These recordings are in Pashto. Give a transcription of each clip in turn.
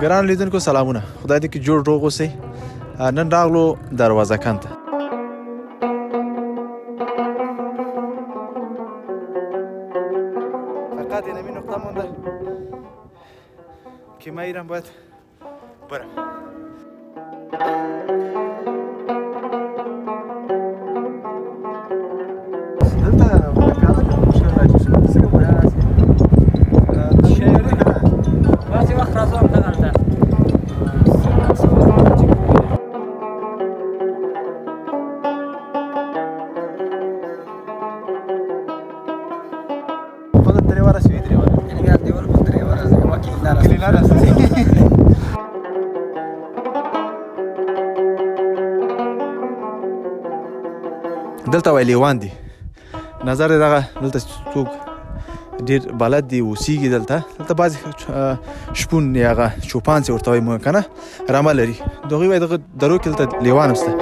ګران لیدونکو سلامونه، خدای دې کې جوړ روغ اوسئ. نن راغلو دروازه کان ته. فقط اینمی نقطه مونده که من ایرم باید برم. دلته پیاده که مشکل راځي څنګه بیان راځي بعضې وخت راځو همدغلته خودت درې واره سوي درې واره یعنې درې واره خو درې واره زه کلیلار هستې دلته وای لیوان دي. نظر دی دغه دلته څوک ډېر بلد دي اوسېږي دلته بعضې شپون یا هغه چوپان چې ورته وایي موږ که نه رمه لري. د هغوی وایي دغه درو کې دلته لیوان هم شته.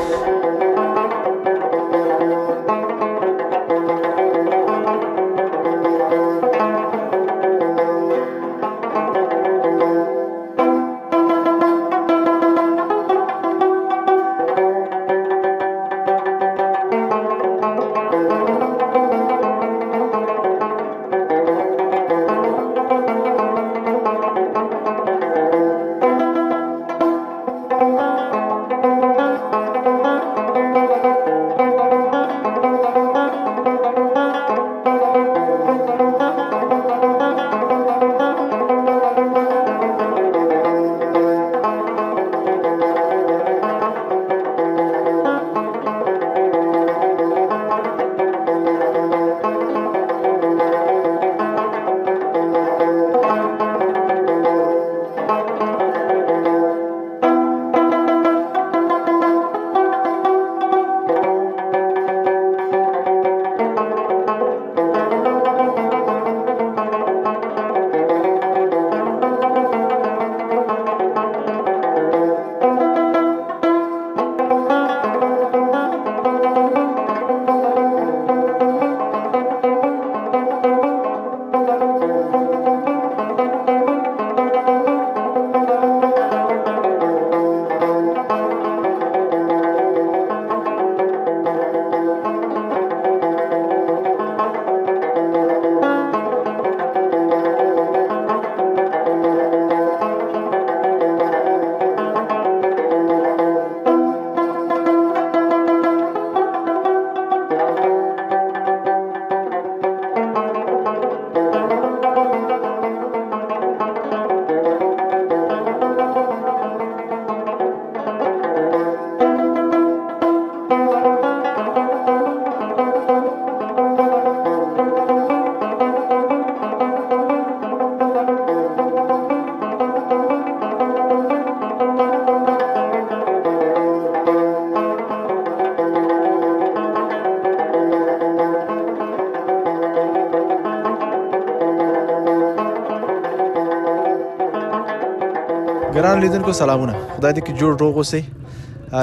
ګران لیدونکو سلامونه، خدای دې کې جوړ روغ اوسئ.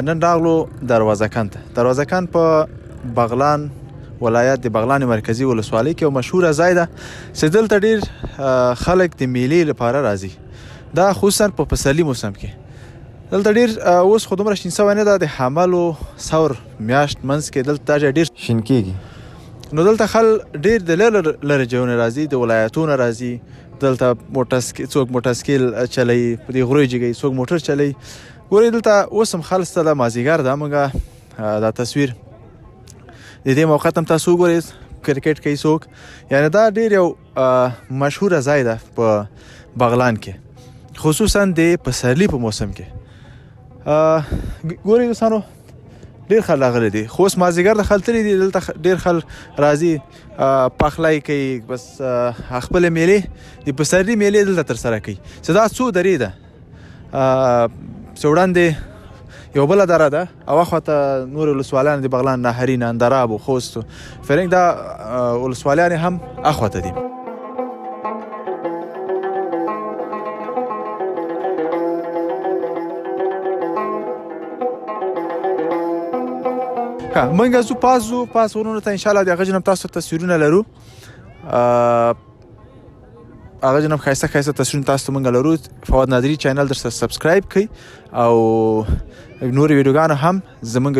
نن راغلو دروازه کان ته. دروازه کان په بغلان ولایت د بغلان مرکزي ولسوالۍ کې یو مشهوره ځای ده چې دلته ډېر خلک د میلې لپاره راځي. دا خصوصا په پسرلي موسم کې دلته ډېر اوس خو دومره شین سوی نه ده. د حمل و ثور میاشت منځ کې دلته دا ځای ډېر شین کېږي. نو دلته خلک ډېر د لرې ځایونو راځي، د ولایتونو راځي. دلته څوک موټرسایکل چلوي، په دې غرو جګوي، څوک موټر چلوي. ګورئ دلته اوس هم خلک شته. د مازدیګر ده موږ دا تصویر د دې موقع ته هم تاسو وګورئ کرکټ کوي څوک. یعنې دا ډېر یو مشهوره ځای ده په بغلان کې، خصوصا د پسرلي په موسم کې. ګورئ دوستانو ډېر خلک راغلي دي. خو اوس مازدیګر د خلک تللي دي. دلته ډېر خلک راځي، پخلی کوي، بس خپلې میلې د پسرلي میلې دلته ترسره کوي. چې دا څو درې ده، چې وړاندې یو بله دره ده او اخواته نور ولسوالیان د بغلان، ناهرین، اندراب و خوست و فرنګ دا ولسوالیان هم اخواته دي. منګه زو پاس ورونو ته ان شاء الله د غږ نم تاسو تصویرونه لرو. هغه جنب خاصه تصویر تاسو مونږ لرو فواد نادری چینل در سبسکرایب کړئ او نور ویډیوګانو هم زمونږ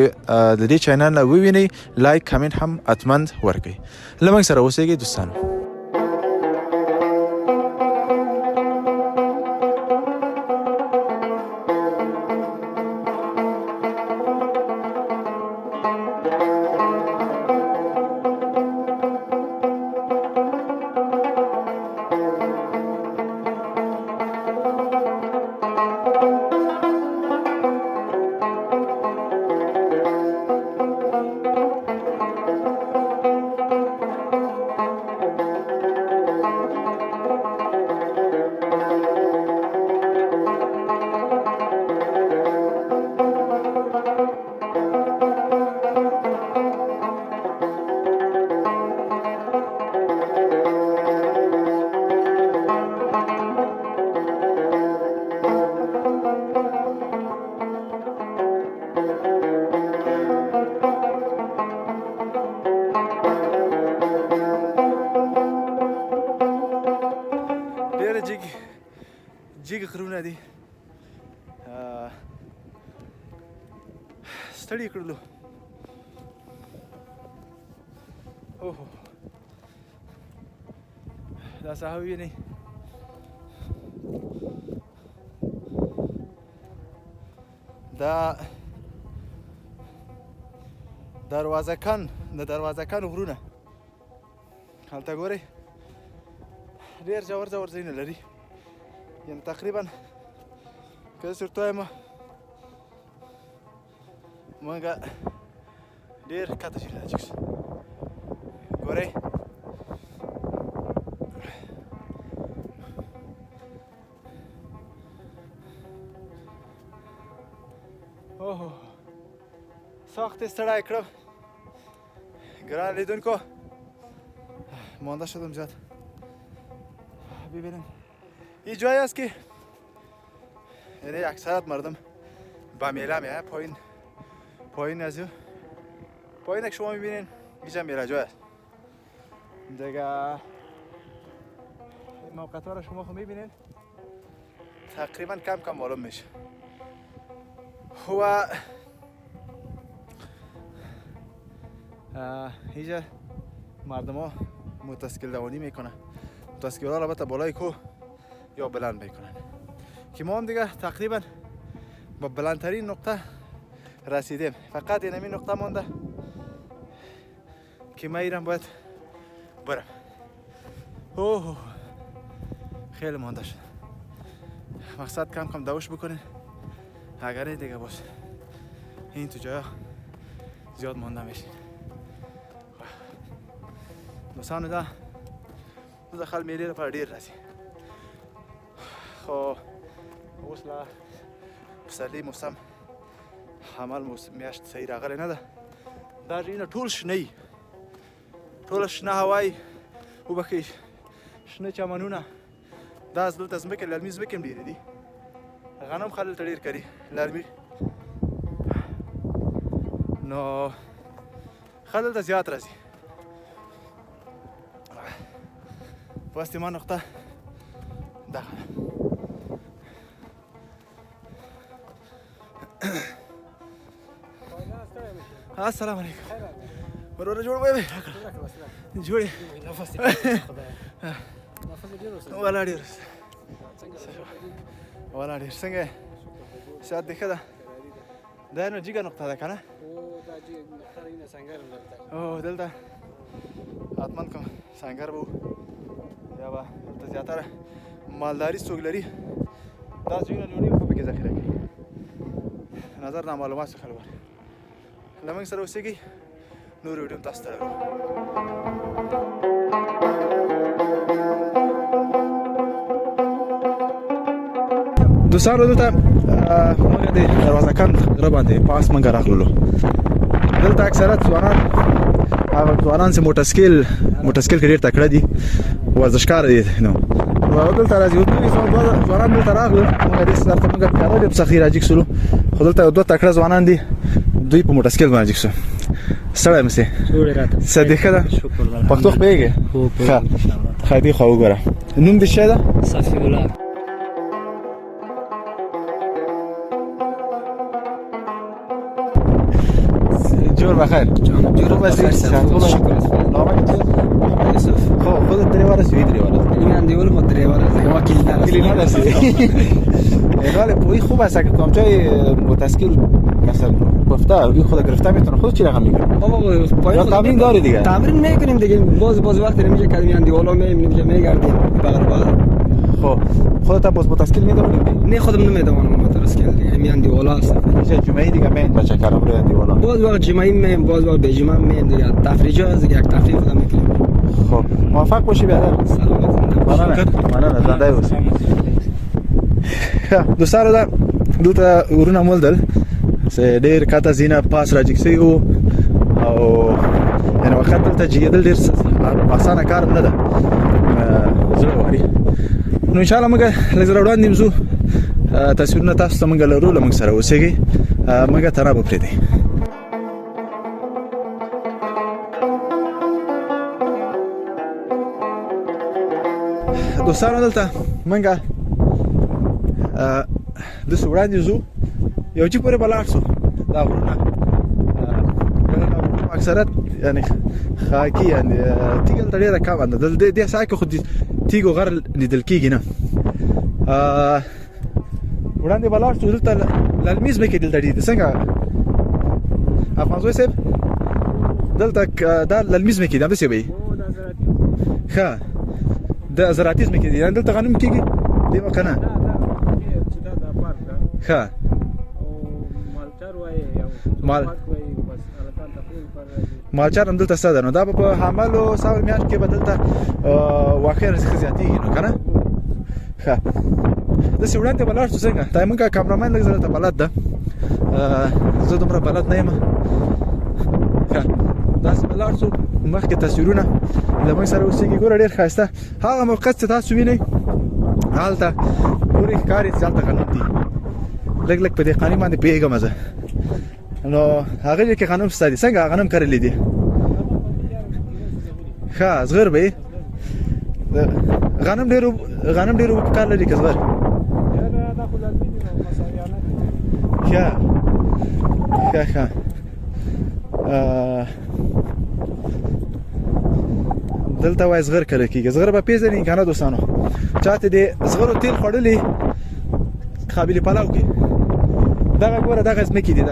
د دې چینل نه ووینئ لایک کمنټ هم اتمند ورکړئ لمونږ سره اوسئ دوستانو جګ غرونه دي ستړي کړلو اوه دا ساحه ویني دا دروازه کان غرونه هلته ګورئ ډېر ژور ځایونه لري یعنی تقریبا که درته وایم موږ ډېر کښته شي راځي ګورئ اوه سخت ستړی کړم ګران لیدونکو مانده شدم زیاد ببینیم این جایی است که یعنی اکثرت مردم با میله میه پایین از پایین که شما میبینین اینجا میله جای است دیگه موقعیت ها را شما خود میبینین تقریبا کم معلوم میشه و اینجا مردم ها متسکل دوانی میکنن متسکل ها البته بالای کوه یا بلند میکنن که ما هم دیگه تقریبا با بلندترین نقطه رسیدیم فقط این همین نقطه مونده که ما ایران باید برم اوه خیلی مونده شد مقصد کم دوش بکنین اگر نه دیگه باز این تو جایا زیاد مونده میشین دوستانو دا دخل میلی پر ډیر راځي خو اوس لا پسرلی موسم حمل میاشت صحیح راغلی نه ده دا ځایونه ټول شنه ټوله شنه هوای وبخښئ شنه چمنونه دا دلته ځمکې للمي ځمکې هم ډېرې دي غنم خلک دلته ډېر کري للمي نو خلک دلته زیات راځي بس ما نقطه داخل السلام علیکم ورور جوړ وای جوړ نفس ولا ډیر ولا ډیر څنګه ساعت ده کده دا نو جګه نقطه ده کنه او دا جګه نقطه ده څنګه ولرته او دلته اتمن کوم څنګه وو یا با ته زیاتره مالداری څوک لري دا ځینې جوړي په کې ذخیره کوي نظر نه معلومات څخه خبر لمن سره اوسېږي نور ویډیو تاسو ته دوستانو دلته موږ د دروازه کان غره باندې پاس موږ راغلو دلته اکثرت ځوانان هغه ځوانان چې موټرسایکل کې ډېر تکړه دي ورزشکار دي نو دلته راځي ځوانان دلته راغلل موږ دې سره ته موږ پیاده د څخه راځي کسلو خو دلته دوه تکړه ځوانان دي دوی په موټرسایکل باندې کسو ستړی مې سې جوړې راته صدې ښه ده شکر الله پښتو خپېږې هو ښه ښه دې خوا وګوره نوم دې څه ده صفي الله جور بخیر جور بخیر یوسف خو خودت درې ورځې درې ورځې ایمان دیول مو درې ورځې وکیل کلینا دستی غالب پوی خوب است که کامچای متسکیل مثلا گفته این خود گرفته میتونه خود چی رقم میگیره یا تمرین داری دیگه تمرین میکنیم دیگه باز وقت نمیشه که میان دیوالا میگردیم بغل خب خودت باز متسکیل میدونی نه خودم نمیدونم متسکیل دیگه میان دیوالا هستم چه جمعه دیگه میان بچه کارم روی دیوالا باز وقت جمعه میام باز وقت به جمعه میام دیگه تفریح از دیگه یک تفریح خودم میکنیم خب موفق باشی بیادر مننه زنده باشی دوستانو دا دلته ورونه مولدل چې ډېر کاته زینه پاس راجګ سوي وو او یعنې وخت دلته جګېدل ډېر اسانه کار نه ده زړه غواړي نو انشاءالله موږ لږ زر وړاندې ځو تصویرونه تاسو ته موږ لرو له موږ سره اوسېږئ موږ تنها به پرېږدئ دوستانو دلته موږ داسې وړاندې ځو یو چې پورې به لاړ شو دا غرونه اکثرت یعنې خاکي یعنې تیږه دلته ډېره کمه ده دې ساحه کې خو د تیږو غر لیدل کېږي نه وړاندې به لاړ شو دلته للمي ځمکې دلته ډېرې دي څنګه افغانزوی صاحب دلته دا للمي ځمکې دي همداسې به وي ښه د زراعتي ځمکې دي یعنې دلته غنم کېږي دې به که نه ښه مالچار هم دلته شته ده نو دا به په حمل او ساور میاشت کې به دلته واقع ښه زیاتېږي نو که نه ښه داسې وړاندې به لاړ شو څنګه دا زموږ کامرامان لږ زه ته بلد ده زه دومره بلد نه یم ښه داسې به لاړ شو مخکې تصویرونه له موږ سره اوسېږي ګوره ډېر ښایسته هغه موقعیت چې تاسو وینئ هلته ګورې ښکاري چې هلته غنم دي لږ لږ په دهقاني باندې پوهېږم زه نو هغه ځای کې غنم شته دي څنګه غنم کرلي دي ښه زغر به یې غنم ډېر اوبه پکار لري که زغر ښه ښه ښه دلته وایي زغر کرل کېږي زغر به پېژنئ که نه دوستانو چاته د زغرو تیل خوړلي قابلي پلاو کې دغه ګوره دغه ځمکې دي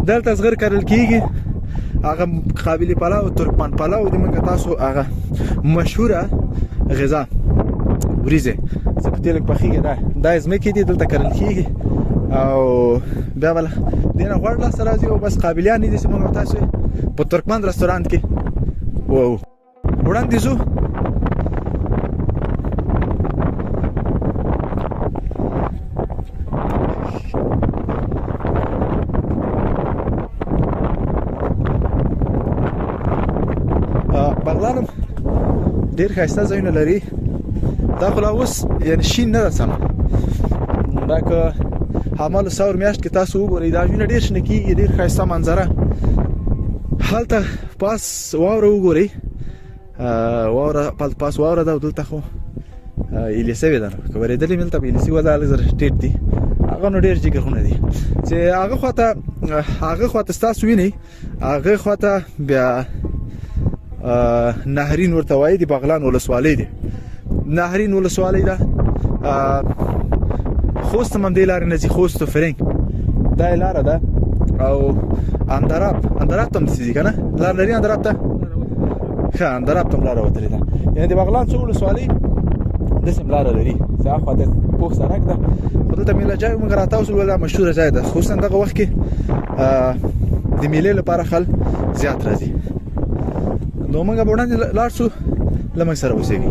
دلته زغر کرل کېږي هغه قابلي پلاو ترکمن پلاو د موږ تاسو هغه مشهوره غذا وریځې چې په تیلو کې پخېږي دا ځمکې دي دلته کرل کېږي او بیا به دې نه غوړ لاسته راځي او بس قابلیان دي چې موږ تاسو په ترکمن رستورانت کې وړاندې ځو بغلان ډېر ښایسته ځایونه لري دا خو لا اوس یعنې شین نه ده سم دا که حمل سور میاشت کې تاسو وګورئ دا ځایونه ډېر شنه کېږي ډېر ښایسته منظره هلته پاس واوره وګورئ پاس واوره ده او دلته خو ایلې سوې ده نو که ورېدلې مې دلته به ایلې سوي ده لږ زر ټیټ دي هغه نو ډېر جګرونه دي چې هغه خواته ستاسو وینئ هغه خواته بیا نهرین ورته وایي د بغلان ولسوالۍ دی نهرین ولسوالۍ ده خوست هم همدې لارې نه ځي خوست و فرنګ دا یې لاره ده او اندراب ته هم داسې ځي که نه لار لري اندراب ته ښه اندراب ته هم لاره وتلې ده یعنې د بغلان څو ولسوالۍ داسې هم لاره لري چې هاخوا د پوخ سړک ده خو دلته میله جای موږ راتاو شو دا مشهوره ځای ده خصوصا دغه وخت کې د میلې لپاره خلک زیات راځي نو موږ به وړاندې لاړ شو له موږ سره اوسېږئ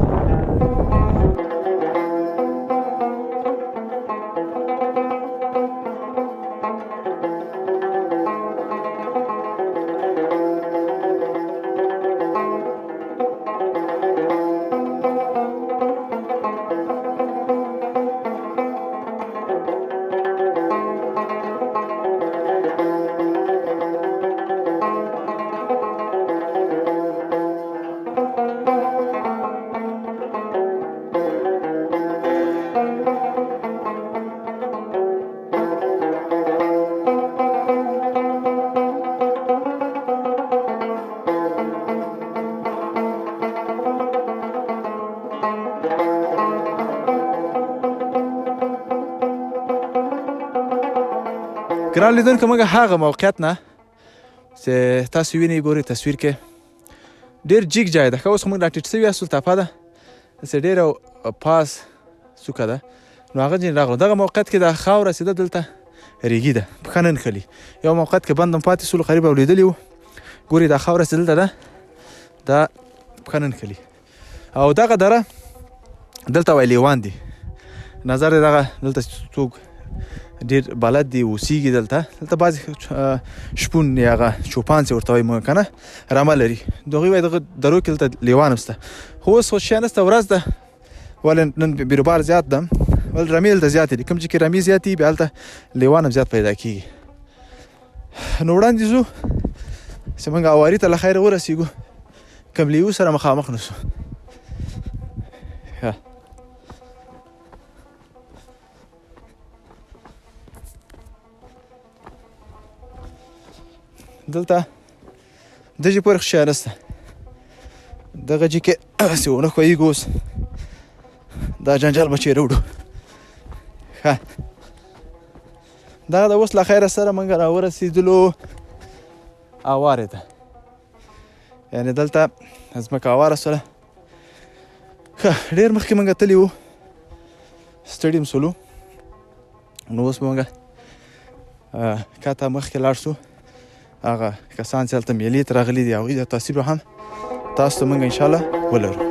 ګران لیدونکو موږ هغه موقعیت نه چې تاسو وینئ ګورئ تصویر کې ډېر جګ ځای ده. ښه اوس خو موږ راټیټ سوي یاستو تپه ده داسې ډېره پاس څوکه ده نو هغه ځینې راغلو. دغه موقعیت کې دا خاوره چې ده دلته ریګي ده پښه نه نښلي. یو موقعیت کې بند هم پاتې سولو قریب اولیدلي وو. ګورئ دا خاوره چې دلته ده دا پښه نه نښلي. او دغه دره دلته وایي لیوان دي. نظر دی دغه دلته څوک ډېر بلد دي اوسېږي دلته بعضې شپون یا هغه چوپان چې ورته وایي موږ که نه رمه لري. د هغوی وایي دغه درو کې دلته لیوان هم شته. خو اوس خو شی نشته ورځ ده ولې نن بیروبار زیات ده ولې رمې دلته زیاتې دي. کوم چې کې رمې زیاتې وي بیا هلته لیوان هم زیات پیدا کېږي. نو وړاندې ځو چې موږ اواري ته له خیره ورسېږو کوم لیوو سره مخامخ نه شو. دلته دجې پورې خو شی نشته. دغه جې کې هسې ونه ښویېږو اوس دا جنجال به چېرې وړو. ښه دغه د اوس له خیره سره موږ راورسېدلو اوارې ته یعنې دلته ځمکه اواره سوله. ښه ډېر مخکې موږ تللي وو ستړي هم سولو نو اوس به موږ کاته مخکې لاړ شو. هغه کسان چې هلته میلې ته راغلي دي هغوی د تصویر به هم تاسو ته موږ انشاءالله ولرو.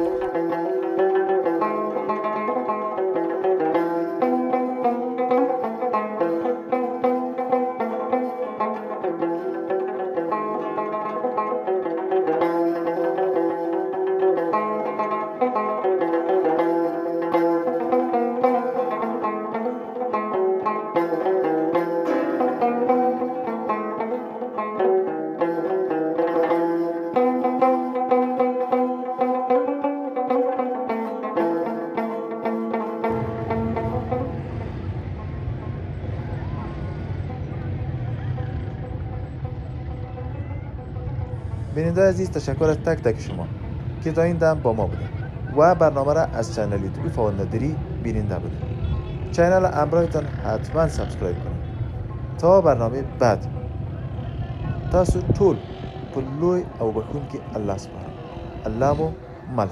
بیننده عزیز تشکر از تک تک شما که تا این دم با ما بودید و برنامه را از چنل یوتیوب فواد ندری بیننده بودید. چنل امرایتان حتما سابسکرایب کنید تا برنامه بعد. تاسو ټول په لوی او بخښونکي الله سبحانه الله مو مل